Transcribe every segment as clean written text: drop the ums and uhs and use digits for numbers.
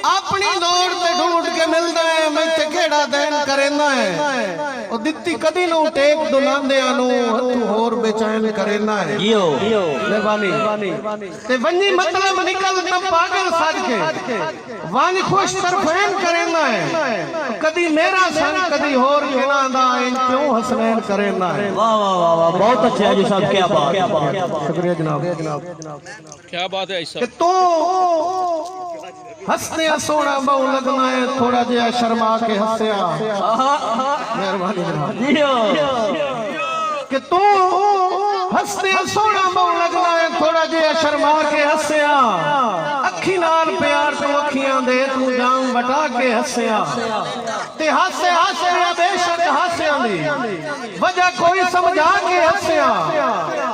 अपनी दौड़ ते ढूंढ के मिलदा है मैं ते केड़ा देन करेंदा है ओ दित्ती कदी नु टेक दुलांदियां नु हथू होर बेचैन करेंदा है जियो मेहरबानी ते वन्नी मतलब निकल त पागल सज के वान खुश तरफैन करेंदा है कदी मेरा संग कदी होर खिलांदा इन क्यों हसनैन करेंदा है। वाह वाह वाह वाह बहुत अच्छा है जी साहब क्या बात शुक्रिया जनाब क्या बात है ऐसा कि तू हंसते सोना बहु लगना है थोड़ा जिहा शर्मा के हंसया मेहरबानी जनाब कि तू हंसते सोना बहु लगना है थोड़ा जिहा शर्मा के हंसया अखी नाल प्यार तू अखियां दे तू जाम बटा के हंसया ते हासे हासे बेशक हासियां दी वजह कोई समझा के हंसया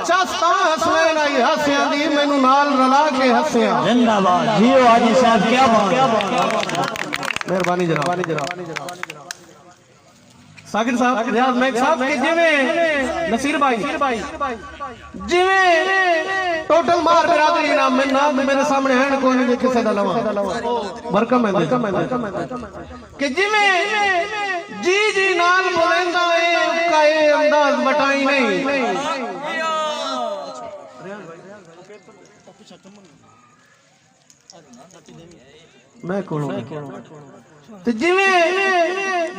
चस्ता हसनैन आई हासियां दी मैनू नाल रला के हंसया। जिंदाबाद जियो हाजी साहब क्या बात मेहरबानी जनाब साकिर साहब रियाज मेक साहब के जिवें नसीर भाई जिवें टोटल मार बिरादरी नाम में नाम मेरे सामने है कोई नहीं किसे दा लवा बरकम है कि जिवें जी जी नाल बोलेंदा है का ये अंदाज बटाई नहीं मैं कौन ते जिवें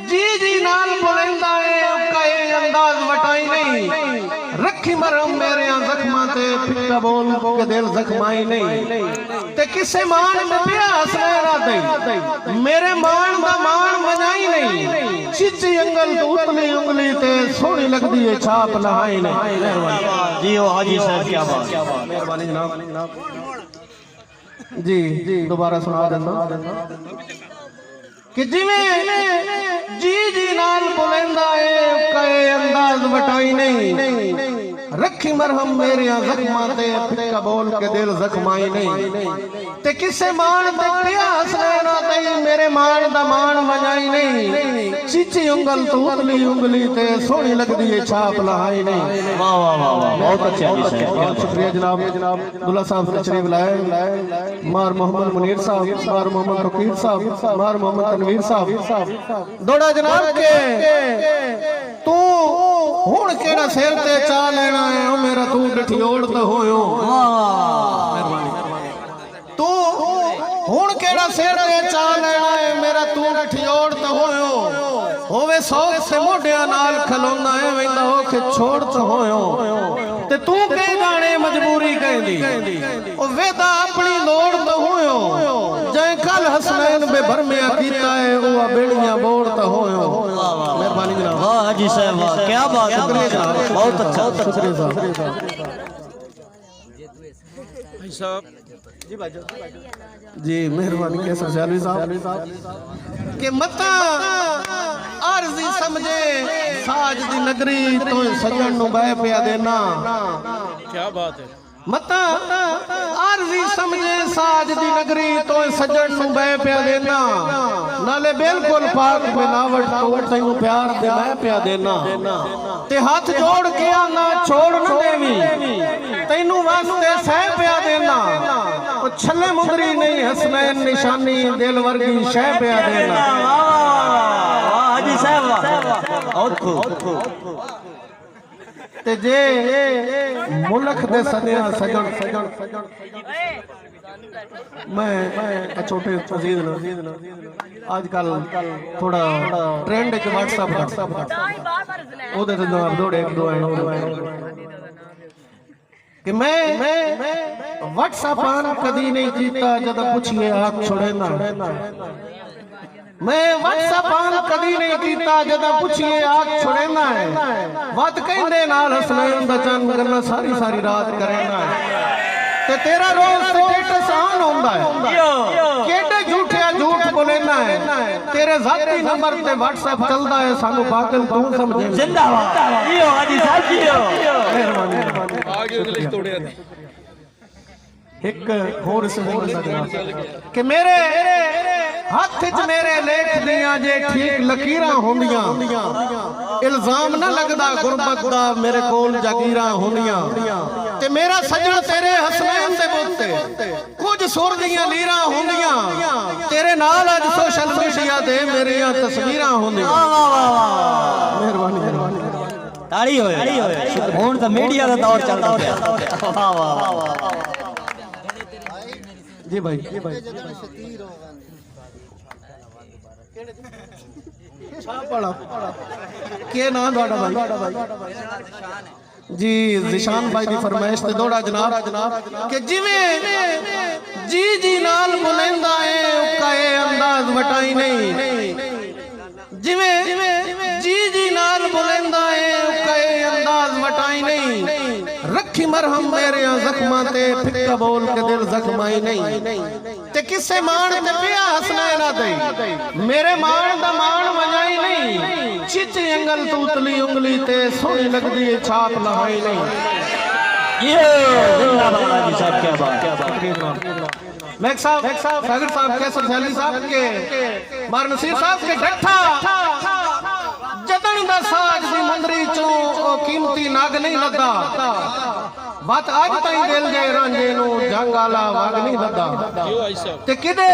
जी जी नाल बोलेंदा है का ये अंदाज वटाई नहीं रखी मरम मेरे जख्मां ते फिक्का बोल के दिल जख्माई नहीं ते किसे मान में पिया हसनैना दई मेरे मान दा मान मजाई नहीं चिच्ची अंगल तो उतली उंगली ते सोहनी लगदी है छाप लहाई नहीं। जियो हाजी साहब क्या बात मेहरबानी जनाब जी दोबारा सुना देना कि जिवें जी जी नाल बोलेंदा है कहे अंदाज वटाई नहीं रखी मरहम मेरे जख्मां ते फिक्का बोल के दिल जख्माई नहीं ते किसे मान ते पिया हसनैना दई मेरे मान दा मान वजाई नहीं चीची उंगल तो उतली उंगली ते सोहनी लगदी है छाप लहाई नहीं। वाह वाह वाह बहुत अच्छा जी साहब बहुत शुक्रिया जनाब दुल्ला साहब तशरीफ लाए मार मोहम्मद मुनीर साहब मार मोहम्मद तकीर साहब मार मोहम्मद तनवीर साहब दौड़ा जनाब के तू हुण केड़ा सिर ते चा लेना है ओ मेरा तू डठियोड़ तो होयो तू हुण केड़ा सिर ते चा लेना है मेरा तू डठियोड़ तो होयो होवे सौख से मोढियां नाल खलोंदा है वेंदा हो के छोड़ तो होयो ते तू के गाने मजबूरी कहंदी ओ वेदा अपनी लोड़ तो होयो जय कल हसनैन बेभर में कीता है ओ बेड़ियां बोड़ तो होयो। मेहरबानी जनाब वाह हाजी साहब वाह क्या बात है बहुत अच्छा शुक्रिया साहब भाई साहब जी मेहरबानी कैसर सियालवी साहब के मता अर्जी समझे साज दी नगरी तो सजन नु बह पिया देना क्या बात है मता आरजी समझे साज दी नगरी तो सजन नु बह पिया देना नाले बिल्कुल पाक बनावट तो तैनू प्यार दे मैं पिया देना ते हाथ जोड़ के आना छोड़ न देवी तैनू वास्ते सह पिया देना ओ छल्ले मुंदरी नहीं हसनैन निशानी दिल वर्गी शह पिया देना। वाह हाजी साहब बहुत खूब ते जे मुल्क दे सदिया सजन मैं छोटे अजीज आजकल थोड़ा ट्रेंड है व्हाट्सएप ओदे ते जवाब दौड़े एक दो कि मैं व्हाट्सएप आन कदी नहीं कीता जद पूछिए आप छोड़े ना मैं व्हाट्सएप आन कदी नहीं कीता जदा पूछिए आग छुड़ेना है बात कहंदे नाल हसनैन दा चंद गल्ला सारी सारी रात करेना है ते तेरा रोज स्टेटस ऑन होंदा है केडे झूठे झूठ बोलेना है तेरे जाती नंबर ते व्हाट्सएप चलदा है सानू पागल तू समझे। जिंदाबाद जियो हाजी साहब जियो मेहरबानी आगे अगले तोड़े एक होर से कि मेरे हाथ च मेरे लेख दियां जे ठीक लकीरां होंदियां इल्जाम ना लगदा गुरबत दा मेरे कोल जागीरां होंदियां ते मेरा सजन तेरे हसनैन दे बुत कुछ सुर दियां लीरां होंदियां तेरे मेरे नाल अज सोशल मीडिया ते मेरियां तस्वीरां होंदियां मेहरबानी ताड़ी होए हुण तो मीडिया दा दौर चलदा पिया वाह वाह वाह जी भाई के नाम भाई जी जिशान भाई की फरमाइश ते दौड़ा जनाब कि जिवें जी जी नाल बुलंदा है उका ए अंदाज वटाई नहीं जिवें जी जी नाल बुलंदा है उका ए अंदाज वटाई नहीं रखी मरहम मेरे जख्मां ते फिक्का बोल के दिल जख्माई नहीं ते किसे मान ते पिया हसना ना दई मेरे मान दा मान वजाई नहीं चिची अंगल तूतली उंगली ते सोनी लगदी है छाप लहाई नहीं ये जिंदाबाद जी साहब क्या बात मैं साहब सागर साहब के सरसैली साहब के मार नसीर साहब के डट्ठा जतन दा साज दी मुंदरी चों ओ कीमती नाग नहीं लदा बात आज ताई दिल गए रांझे नु जंगाला वाग नहीं लदा क्यों भाई साहब ते किदे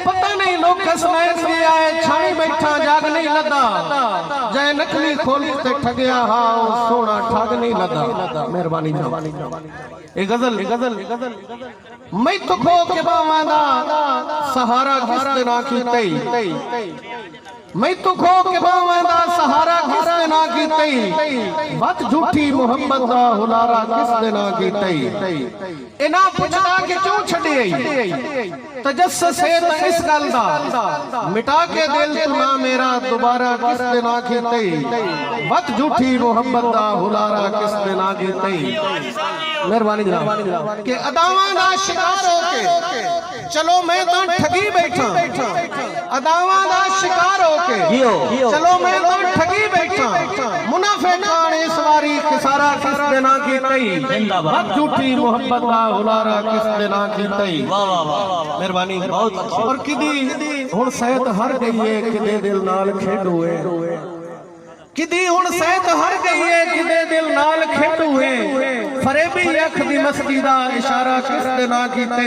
पता नहीं लोग कसमैन के आए छाणी बैठा जाग नहीं लदा जय नकली खोल ते ठगया हा ओ सोना ठग नहीं लदा मेहरबानी ए गजल मैं तो खो के बावांदा सहारा किसते ना कीते मैं तो खो के बावांदा सहारा किसते ना कीते बात झूठी मोहब्बत दा हुलारा किसते ना कीते इना पुछदा कि क्यों छड़ी आई तजस्सुस है त इस गल दा मिटा के दिल तू ना मेरा दोबारा किसते ना कीते बात झूठी मोहब्बत दा हुलारा किसते ना कीते मेहरबानी जनाब के अदावां दा शिकार होके चलो मैं तो ठगी बैठा अदावां दा शिकार होके चलो मैं तो ठगी बैठा मुनाफिकान इस वारी किसारा किस देना की तई बात झूठी मोहब्बत दा हुलारा किस देना की तई वाह वाह वाह मेहरबानी और किदी हुन सहत हर गई है किदे दिल नाल खेडोए किदी हुन सहत हर गई है किदे दिल नाल खेडोए फरेबी अख दी मस्ती दा इशारा किस दे ना कीते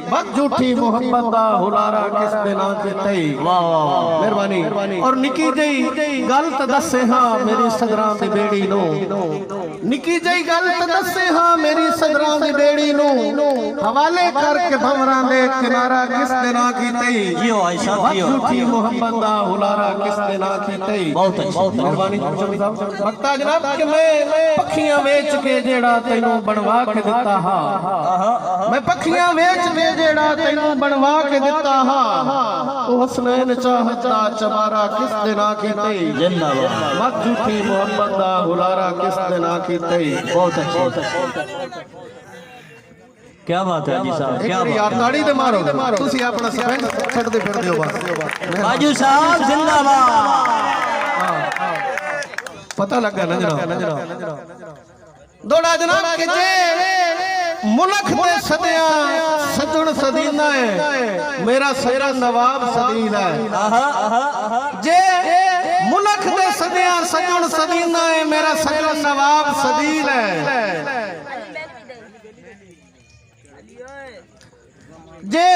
बद झूठी मोहब्बत दा हुलारा किस दे ना कीते वाह वाह मेहरबानी और निकी जई गल त दसे हां मेरी सदरां दी बेड़ी नो निकी जई गल त दसे हां मेरी सदरां दी बेड़ी नो हवाले करके भंवरां दे किनारा किस दे ना कीते जियो आयशा जियो झूठी मोहब्बत दा हुलारा किस दे ना कीते बहुत मेहरबानी भक्ता जनाब कि मैं पखियां बेच के जेड़ा तैनू बनवा के दिता हा मैं पखियां बेच के जेड़ा तैनू बनवा के दिता हा ओ हसनैन चाहता चमारा किस दे ना कीते जिंदाबाद मत झूठी मोहब्बत दा हुलारा किस दे ना कीते बहुत अच्छे क्या बात है जी साहब क्या बात यार ताड़ी ते मारो तुसी अपना स्पेंड छड्डदे फिरदे हो बस बाजू साहब जिंदाबाद पता लगा ना जनाब दौड़ा जनाब के जे मुल्क दे सदिया सजन सदीना है मेरा सैरा नवाब सदील है जे मुल्क दे सदिया सजन सदीना है मेरा सैरा नवाब सदील है जे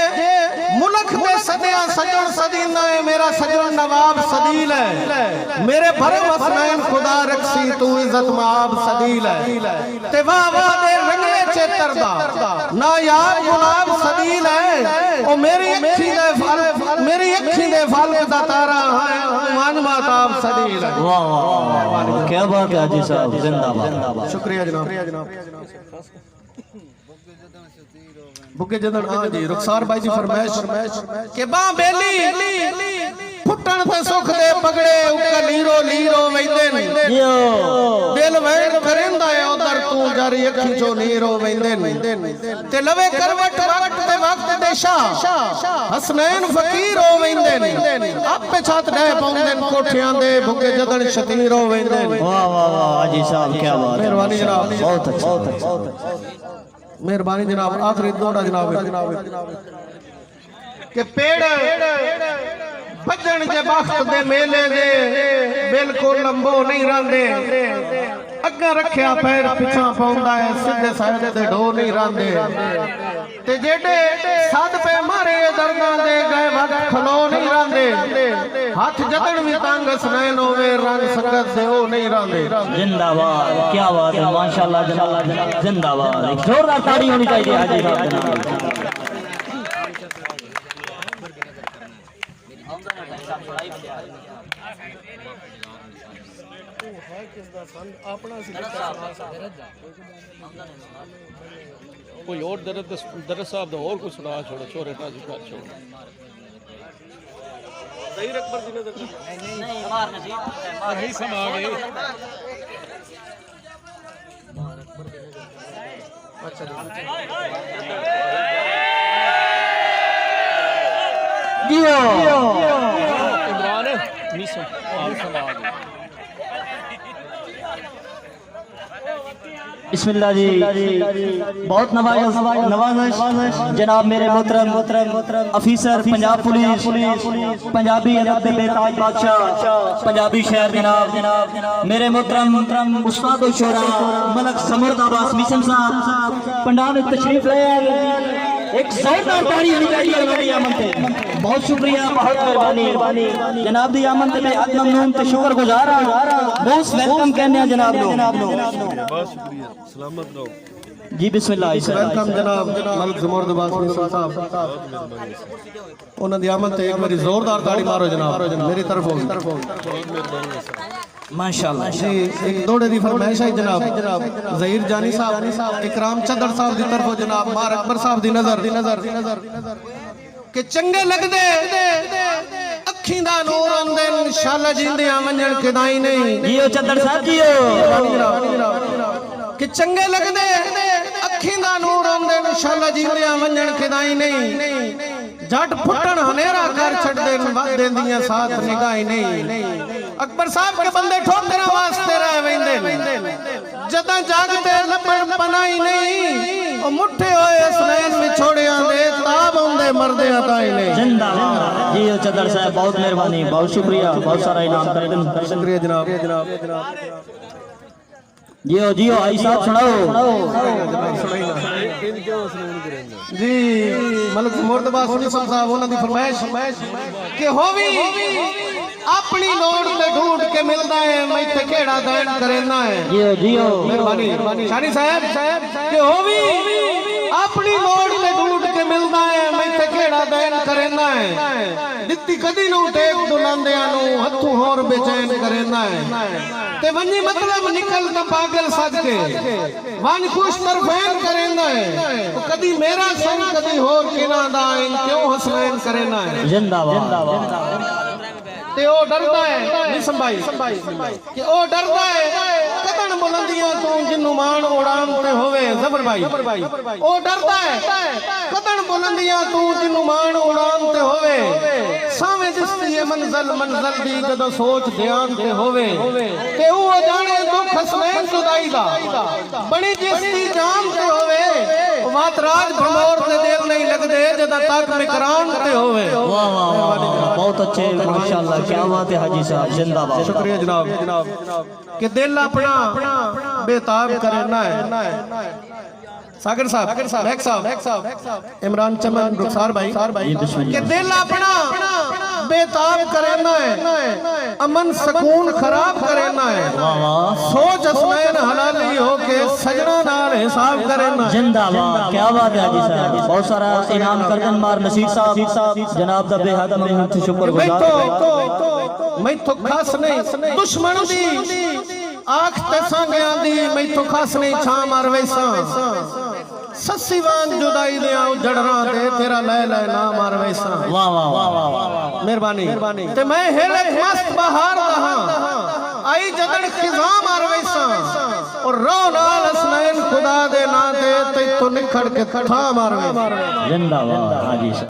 मुल्क दे सदिया सजन सदीना है मेरा सजन नवाब सदील है मेरे भरम हसनैन खुदा रखसी तू इज्जत माब सदील है ते वाह वाह दे रंगले चेतर दा ना यार गुलाब सदील है ओ मेरी अखी दे फल दा तारा है मान माताब सदील है वाह वाह क्या बात है जी साहब जिंदाबाद शुक्रिया जनाब बुके जदन हां जी रुखसार भाई जी फरमाइश के बा बेली फुटन ते सुख दे पगड़े उका लीरो लीरो वेंदे ने दिल वैण करेंदा है उधर तू जारी अखी चो नीरो वेंदे ने ते लवे करवट वक्त दे शाह हसनैन फकीर हो वेंदे ने आपे छात डे पौंदे कोठियां दे बुके जदन शतीर हो वेंदे ने वाह वाह वाह जी साहब क्या बात है मेहरबानी जनाब बहुत अच्छा मेहरबानी जनाब आखिरी दौड़ा जनाब के पेड़ भजन जे बख्त दे मेले दे बिल्कुल लंबो नहीं रहंदे अग्गा रखिया पैर पिछा पाउंदा है सीधे साइड ते ढो नहीं रहंदे ते जेडे सद पे मारे दर्दां दे गए खलो नहीं रांदे हाथ जदन भी तंग हसनैन होवे रंग संगत से वो नहीं रांदे जिंदाबाद क्या बात है माशाल्लाह जनाब जिंदाबाद एक जोरदार ताड़ी होनी चाहिए हाजी साहब जनाब कोई और दरद साहब दा और कुछ सुना छोड़ो छोरे टाजी कर छोड़ो सही अकबर जी ने नहीं मार नसीब नहीं समा गए अच्छा जियो इमरान नहीं समा गए बिस्मिल्लाह जी बहुत नवाज़ जनाब मेरे मोहतरम अफीसर पंजाब पुलिस पंजाबी अदब बेताज बादशाह पंजाबी शहर जनाब मेरे मोहतरम उस्ताद शोरा मलक समर्द अब्बास मिशन साहब पंडाल में तशरीफ ले आए एक जोरदार ताड़ी होनी चाहिए हमारी आमद पे बहुत शुक्रिया बहुत मेहरबानी जनाब दी आमद पे अद ममनून ते शुक्रगुजार मोस्ट वेलकम कहने हैं जनाब नो बहुत शुक्रिया सलामत रहो जी बिस्मिल्लाह वेलकम जनाब मलिक जमर्द अब्बास मिशन साहब उन्हां दी आमद ते एक बारी जोरदार ताड़ी मारो जनाब मेरी तरफ माशाल्लाह जी एक दौड़े दी फरमाइश है जनाब ज़हीर जानी साहब इकराम चदर साहब दी तरफों जनाब मार अकबर साहब दी नजर के चंगे लगदे अखीं दा नूर आंदे इंशाअल्लाह जिंदे वंजण किदाई नहीं जियो चदर साहब जियो कि चंगे लगदे अखीं दा नूर आंदे इंशाअल्लाह जिंदे वंजण किदाई नहीं जट फुटन हनेरा कर छड़ देन वद देंदियां साथ निगाही नहीं अकबर साहब के बंदे ठोकरा वास्ते रह वेंदे जदा जागते लपण पनाई नहीं ओ मुठे होए हसनैन विछोड़ियां दे ताब आंदे मरदे ताई नहीं जिंदाबाद जियो चदर साहब बहुत मेहरबानी बहुत शुक्रिया बहुत सारा इनाम कर देन शुक्रिया जनाब जियो जियो आई साहब सुनाओ जी मलिक जमर्द अब्बास मिशन साहब उन्हां दी फरमाइश कि होवी अपनी लोड़ ते ढूंढ के मिलदा है मैथे केड़ा दैन करेना है जियो जियो मेहरबानी शानी साहब कि होवी अपनी लोड़ ते ढूंढ के मिलदा है मैथे केड़ा दैन करेना है दित्ती कदी नू टेक दुलांदियां नू हथों होर बेचैन करेना है ते वनी मतलब निकल त पागल सदके वन खुश तरफैन करेना है तो कदी मेरा संग कदी होर किना दा इन क्यों हसनैन करेना है जिंदाबाद ते ओ डरदा है निसम भाई कि ओ डरदा है कदन बुलंदियां तू जिन्नू मान उड़ान ते होवे जबर भाई ओ डरदा है कदन बुलंदियां तू जिन्नू मान उड़ान ते होवे सावे दिसदी है मंजिल दी जदों सोच ध्यान ते होवे ते ओ जाने दुख हसनैन जुदाई दा बड़ी जिसदी जान ते होवे मात राज भमौर ते दिल नहीं लगदे जदा तक मिकरान ते होवे वाह वाह वाह बहुत अच्छे माशाल्लाह क्या बात है हाजी साहब जिंदाबाद शुक्रिया जनाब कि दिल अपना बेताब करना है सागर साहब बैक साहब इमरान चमन रुखसार भाई कि दिल अपना बेताब करना है अमन सुकून खराब करना है सोच हसनैन हलाली हो के सजना नाल हिसाब करना जिंदाबाद क्या बात है हाजी साहब बहुत सारा इनाम करदन मार नसीब साहब जनाब दा बेहद ममनून ते शुक्रगुजार मैं तो खास नहीं दुश्मन दी आँख ते सांगियां दी मैं तो खास नहीं छा मार वैसा सस्सी वांग जुदाई दे जड़रा दे तेरा ले ले ना मार वैसा वाह वाह वाह मेहरबानी ते मैं हेले मस्त बहार रहा आई जदन खिजा मार वैसा और रो नाल हसनैन खुदा दे ना दे ते तो निखड़ के ठा मार वैसा जिंदाबाद हाजी साहब।